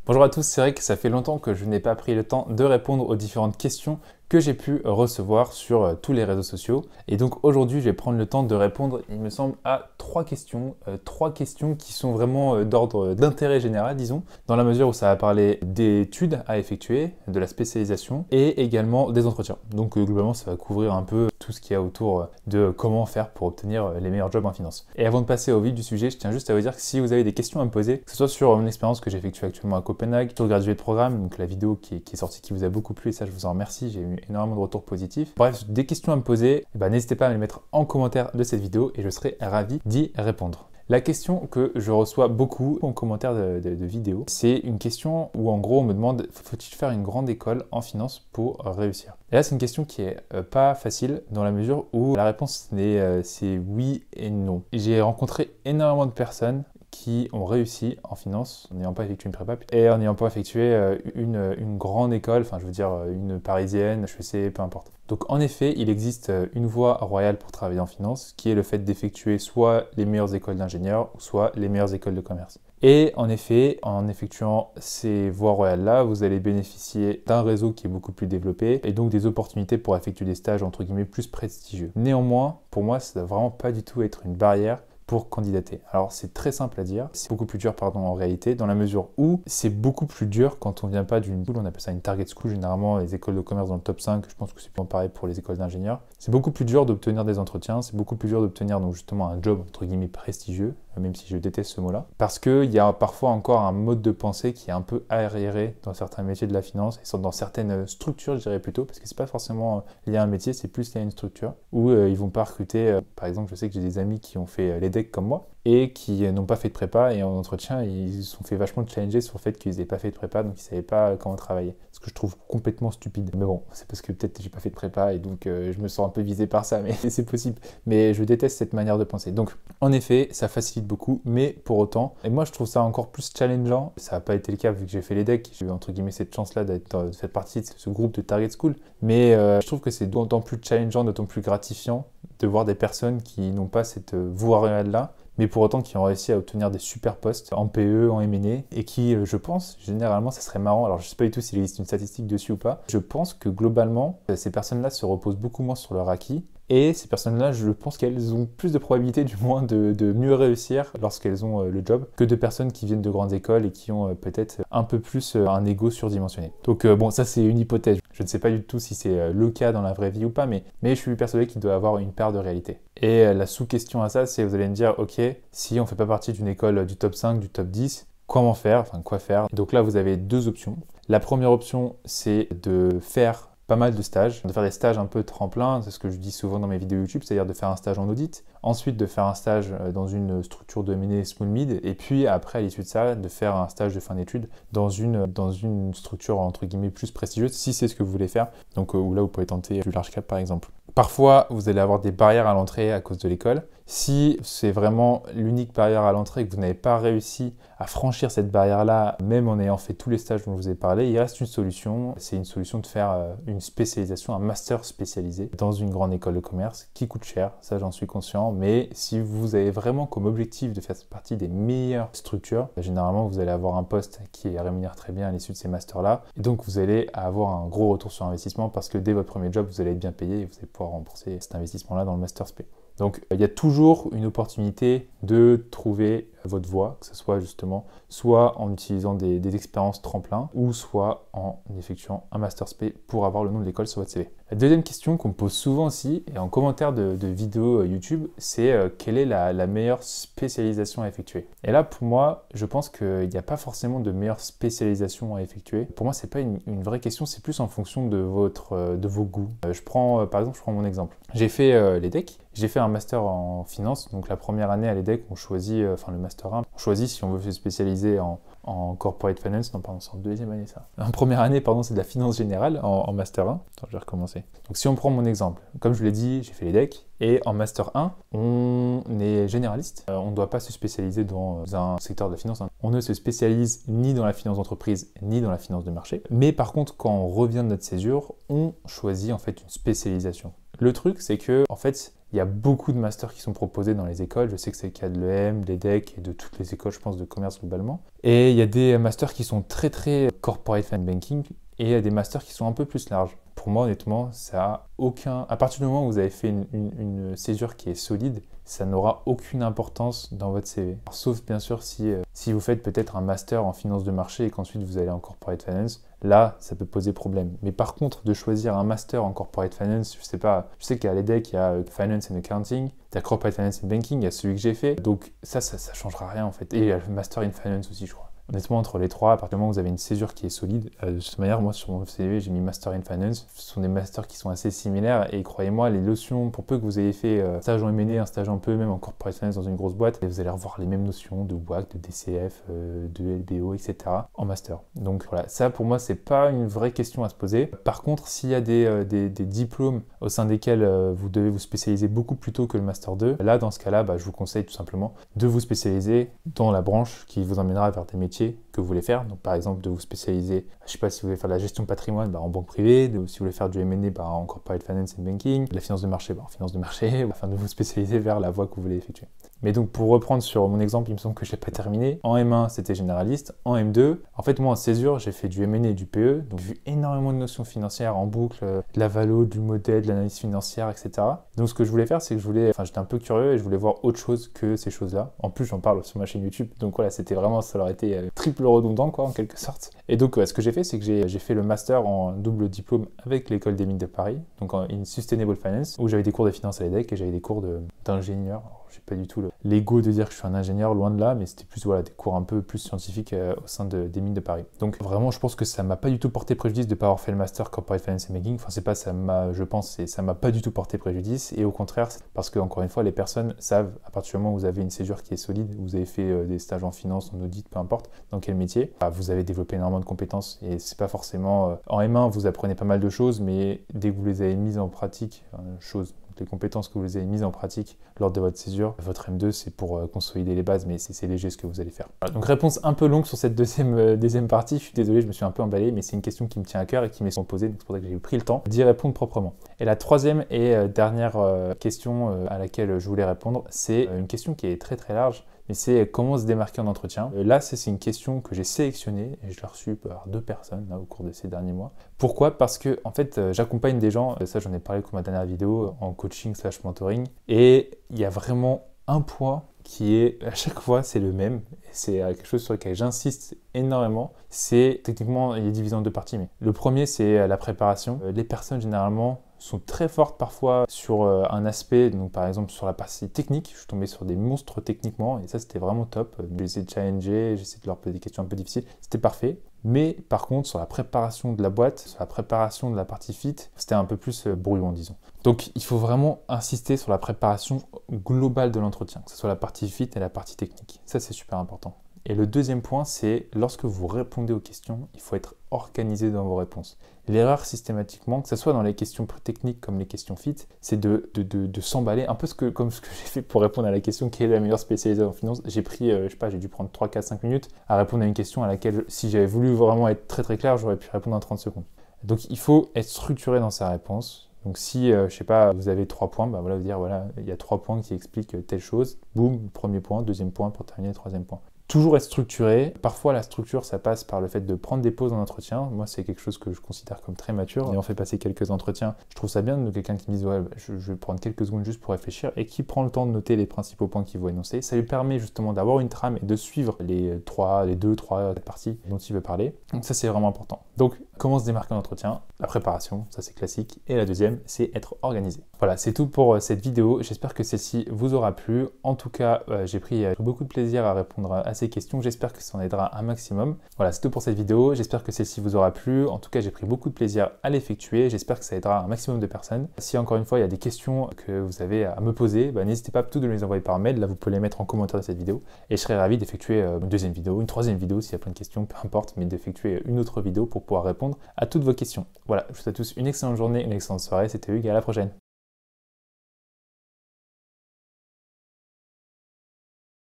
Bonjour à tous, c'est vrai que ça fait longtemps que je n'ai pas pris le temps de répondre aux différentes questions que j'ai pu recevoir sur tous les réseaux sociaux. Et donc aujourd'hui, je vais prendre le temps de répondre, il me semble, à trois questions qui sont vraiment d'ordre d'intérêt général, disons, dans la mesure où ça va parler d'études à effectuer, de la spécialisation et également des entretiens. Donc globalement, ça va couvrir un peu tout ce qu'il y a autour de comment faire pour obtenir les meilleurs jobs en finance. Et avant de passer au vif du sujet, je tiens juste à vous dire que si vous avez des questions à me poser, que ce soit sur une expérience que j'effectue actuellement à Copenhague, sur le Graduate Programme, donc la vidéo qui est sortie qui vous a beaucoup plu, et ça je vous en remercie, j'ai eu énormément de retours positifs. Bref, des questions à me poser, n'hésitez pas à me les mettre en commentaire de cette vidéo et je serai ravi d'y répondre. La question que je reçois beaucoup en commentaire de vidéos, c'est une question où en gros on me demande faut-il faire une grande école en finance pour réussir? Et là c'est une question qui est pas facile dans la mesure où la réponse c'est oui et non. J'ai rencontré énormément de personnes qui ont réussi en finance en n'ayant pas effectué une prépa et en n'ayant pas effectué une grande école, enfin je veux dire une parisienne, HEC, peu importe. Donc en effet, il existe une voie royale pour travailler en finance qui est le fait d'effectuer soit les meilleures écoles d'ingénieurs, soit les meilleures écoles de commerce. Et en effet, en effectuant ces voies royales-là, vous allez bénéficier d'un réseau qui est beaucoup plus développé et donc des opportunités pour effectuer des stages entre guillemets plus prestigieux. Néanmoins, pour moi, ça ne doit vraiment pas du tout être une barrière pour candidater. Alors c'est très simple à dire, c'est beaucoup plus dur en réalité, dans la mesure où c'est beaucoup plus dur quand on vient pas d'une school, on appelle ça une target school, généralement les écoles de commerce dans le top 5, je pense que c'est plus pareil pour les écoles d'ingénieurs. C'est beaucoup plus dur d'obtenir des entretiens, c'est beaucoup plus dur d'obtenir donc justement un job entre guillemets prestigieux, même si je déteste ce mot-là, parce qu'il y a parfois encore un mode de pensée qui est un peu arriéré dans certains métiers de la finance et dans certaines structures, je dirais plutôt, parce que c'est pas forcément lié à un métier, c'est plus lié à une structure, où ils vont pas recruter, par exemple, je sais que j'ai des amis qui ont fait l'EDEC comme moi, et qui n'ont pas fait de prépa, et en entretien, ils se sont fait vachement challenger sur le fait qu'ils n'avaient pas fait de prépa, donc ils ne savaient pas comment travailler. Ce que je trouve complètement stupide. Mais bon, c'est parce que peut-être j'ai pas fait de prépa, et donc je me sens un peu visé par ça, mais c'est possible. Mais je déteste cette manière de penser. Donc, en effet, ça facilite beaucoup, mais pour autant, et moi je trouve ça encore plus challengeant, ça n'a pas été le cas vu que j'ai fait les decks, j'ai eu entre guillemets cette chance-là de faire partie de ce groupe de Target School, mais je trouve que c'est d'autant plus challengeant, d'autant plus gratifiant de voir des personnes qui n'ont pas cette voie réelle-là, mais pour autant qui ont réussi à obtenir des super postes en PE, en M&A, et qui, je pense, généralement, ça serait marrant, alors je ne sais pas du tout s'il existe une statistique dessus ou pas, je pense que globalement, ces personnes-là se reposent beaucoup moins sur leur acquis, et ces personnes-là, je pense qu'elles ont plus de probabilité, du moins, de mieux réussir lorsqu'elles ont le job que de personnes qui viennent de grandes écoles et qui ont peut-être un peu plus un ego surdimensionné. Donc bon, ça c'est une hypothèse. Je ne sais pas du tout si c'est le cas dans la vraie vie ou pas, mais je suis persuadé qu'il doit avoir une part de réalité. Et la sous-question à ça, c'est vous allez me dire, ok, si on ne fait pas partie d'une école du top 5, du top 10, comment faire, enfin quoi faire? Donc là, vous avez deux options. La première option, c'est de faire pas mal de stages, de faire des stages un peu tremplin, c'est ce que je dis souvent dans mes vidéos YouTube, c'est-à-dire de faire un stage en audit, ensuite de faire un stage dans une structure de M&A small mid, et puis après à l'issue de ça, de faire un stage de fin d'études dans une structure entre guillemets plus prestigieuse, si c'est ce que vous voulez faire, donc où là vous pouvez tenter du large cap par exemple. Parfois, vous allez avoir des barrières à l'entrée à cause de l'école. Si c'est vraiment l'unique barrière à l'entrée et que vous n'avez pas réussi à franchir cette barrière-là, même en ayant fait tous les stages dont je vous ai parlé, il reste une solution. C'est une solution de faire une spécialisation, un master spécialisé dans une grande école de commerce qui coûte cher, ça j'en suis conscient. Mais si vous avez vraiment comme objectif de faire partie des meilleures structures, généralement vous allez avoir un poste qui rémunère très bien à l'issue de ces masters-là. Et donc vous allez avoir un gros retour sur investissement parce que dès votre premier job, vous allez être bien payé et vous allez pouvoir rembourser cet investissement-là dans le master spé. Donc il y a toujours une opportunité de trouver votre voie, que ce soit justement soit en utilisant des expériences tremplin ou soit en effectuant un master spé pour avoir le nom de l'école sur votre CV. La deuxième question qu'on me pose souvent aussi, et en commentaire de vidéos YouTube, c'est quelle est la meilleure spécialisation à effectuer? Et là, pour moi, je pense qu'il n'y a pas forcément de meilleure spécialisation à effectuer. Pour moi, c'est pas une vraie question, c'est plus en fonction de vos goûts. Par exemple, je prends mon exemple. J'ai fait l'EDEC, j'ai fait un master en finance, donc la première année à l'EDEC, on choisit, le master 1, on choisit si on veut se spécialiser en corporate finance, non pardon, c'est en deuxième année ça. En première année, pardon, c'est de la finance générale en master 1. Attends, je vais recommencer. Donc si on prend mon exemple, comme je vous l'ai dit, j'ai fait l'EDEC, et en master 1, on est généraliste, on ne doit pas se spécialiser dans un secteur de la finance. On ne se spécialise ni dans la finance d'entreprise, ni dans la finance de marché. Mais par contre, quand on revient de notre césure, on choisit en fait une spécialisation. Le truc, c'est que, en fait, Il y a beaucoup de masters qui sont proposés dans les écoles. Je sais que c'est le cas de l'EM, l'EDEC et de toutes les écoles, je pense, de commerce globalement. Et il y a des masters qui sont très très corporate finance banking et il y a des masters qui sont un peu plus larges. Pour moi, honnêtement, ça a aucun... À partir du moment où vous avez fait une césure qui est solide, ça n'aura aucune importance dans votre CV. Alors, sauf bien sûr si vous faites peut-être un master en finance de marché et qu'ensuite vous allez en corporate finance, là, ça peut poser problème. Mais par contre, de choisir un master en corporate finance, je sais pas, je sais qu'à l'EDEC, il y a Finance and Accounting, il y a Corporate Finance and Banking, il y a celui que j'ai fait. Donc ça changera rien en fait. Et il y a le Master in Finance aussi, je crois. Honnêtement, entre les trois, à partir du moment où vous avez une césure qui est solide, de toute manière, moi sur mon CV, j'ai mis Master in Finance. Ce sont des masters qui sont assez similaires et croyez-moi, les notions, pour peu que vous ayez fait un stage en M&A, un stage un peu même en corporate finance dans une grosse boîte, vous allez revoir les mêmes notions de WACC, de DCF, de LBO, etc. en master. Donc voilà, ça pour moi, c'est pas une vraie question à se poser. Par contre, s'il y a des diplômes au sein desquels vous devez vous spécialiser beaucoup plus tôt que le Master 2, là, dans ce cas-là, je vous conseille tout simplement de vous spécialiser dans la branche qui vous emmènera vers des métiers que vous voulez faire. Donc par exemple de vous spécialiser, je sais pas si vous voulez faire de la gestion de patrimoine en banque privée, si vous voulez faire du M&A en corporate finance and banking, de la finance de marché en finance de marché, afin de vous spécialiser vers la voie que vous voulez effectuer. Mais donc pour reprendre sur mon exemple, il me semble que je l'ai pas terminé. En M1 c'était généraliste, en M2, en fait moi en césure j'ai fait du M&A et du PE, donc j'ai vu énormément de notions financières en boucle, de la valo, du modèle, de l'analyse financière, etc. Donc ce que je voulais faire c'est que j'étais un peu curieux et je voulais voir autre chose que ces choses-là. En plus j'en parle sur ma chaîne YouTube, donc voilà, c'était vraiment, ça aurait été triple redondant quoi en quelque sorte. Et donc ce que j'ai fait c'est que j'ai fait le master en double diplôme avec l'école des mines de Paris, donc en Sustainable Finance, où j'avais des cours de finance à l'EDEC et j'avais des cours d'ingénieur. J'ai pas du tout l'ego de dire que je suis un ingénieur, loin de là, mais c'était plus des cours un peu plus scientifiques au sein des mines de Paris. Donc vraiment, je pense que ça m'a pas du tout porté préjudice de ne pas avoir fait le master Corporate Finance and Banking. Enfin, c'est pas ça ça m'a pas du tout porté préjudice. Et au contraire, parce que encore une fois, les personnes savent à partir du moment où vous avez une césure qui est solide, vous avez fait des stages en finance, en audit, peu importe dans quel métier, vous avez développé énormément de compétences. Et c'est pas forcément en M1, vous apprenez pas mal de choses, mais dès que vous les avez mises en pratique, les compétences que vous avez mises en pratique lors de votre césure, votre M2, c'est pour consolider les bases, mais c'est léger ce que vous allez faire. Voilà, donc réponse un peu longue sur cette deuxième partie. Je suis désolé, je me suis un peu emballé, mais c'est une question qui me tient à cœur et qui m'est posée, donc c'est pour ça que j'ai pris le temps d'y répondre proprement. Et la troisième et dernière question à laquelle je voulais répondre, c'est une question qui est très très large, mais c'est comment se démarquer en entretien. Là, c'est une question que j'ai sélectionnée et je l'ai reçue par 2 personnes là, au cours de ces derniers mois. Pourquoi? Parce que en fait, j'accompagne des gens, ça j'en ai parlé pour ma dernière vidéo, en coaching/mentoring, et il y a vraiment un point qui est, à chaque fois, c'est le même, et c'est quelque chose sur lequel j'insiste énormément, c'est techniquement, il est divisé en 2 parties, mais le premier, c'est la préparation. Les personnes, généralement, sont très fortes parfois sur un aspect, donc par exemple sur la partie technique, je suis tombé sur des monstres techniquement, et ça c'était vraiment top. J'ai essayé de challenger, j'ai essayé de leur poser des questions un peu difficiles, c'était parfait. Mais par contre, sur la préparation de la boîte, sur la préparation de la partie fit, c'était un peu plus brouillon, disons. Donc il faut vraiment insister sur la préparation globale de l'entretien, que ce soit la partie fit et la partie technique. Ça, c'est super important. Et le deuxième point, c'est lorsque vous répondez aux questions, il faut être organisé dans vos réponses. L'erreur systématiquement, que ce soit dans les questions plus techniques comme les questions fit, c'est de s'emballer, un peu comme ce que j'ai fait pour répondre à la question quelle est la meilleure spécialisée en finance. J'ai pris, je sais pas, j'ai dû prendre 3, 4, 5 minutes à répondre à une question à laquelle, si j'avais voulu vraiment être très très clair, j'aurais pu répondre en 30 secondes. Donc il faut être structuré dans sa réponse. Donc si, je sais pas, vous avez 3 points, voilà, vous dire, voilà, il y a 3 points qui expliquent telle chose, boum, premier point, deuxième point pour terminer, troisième point. Toujours être structuré. Parfois, la structure, ça passe par le fait de prendre des pauses en entretien. Moi, c'est quelque chose que je considère comme très mature. Et on fait passer quelques entretiens. Je trouve ça bien de quelqu'un qui me dise, ouais, je vais prendre quelques secondes juste pour réfléchir et qui prend le temps de noter les principaux points qu'il veut énoncer. Ça lui permet justement d'avoir une trame et de suivre les 2, 3 parties dont il veut parler. Donc ça, c'est vraiment important. Donc, comment se démarquer en entretien? La préparation, ça c'est classique. Et la deuxième, c'est être organisé. Voilà, c'est tout pour cette vidéo. J'espère que celle-ci vous aura plu. En tout cas, j'ai pris beaucoup de plaisir à répondre à ces questions. J'espère que ça en aidera un maximum. Voilà, c'est tout pour cette vidéo. J'espère que celle-ci vous aura plu. En tout cas, j'ai pris beaucoup de plaisir à l'effectuer. J'espère que ça aidera un maximum de personnes. Si encore une fois, il y a des questions que vous avez à me poser, n'hésitez pas tout de me les envoyer par mail. Là, vous pouvez les mettre en commentaire de cette vidéo. Et je serai ravi d'effectuer une deuxième vidéo, une troisième vidéo s'il y a plein de questions, peu importe, mais d'effectuer une autre vidéo pour pouvoir répondre à toutes vos questions. Voilà, je vous souhaite à tous une excellente journée, une excellente soirée. C'était Hugues et à la prochaine.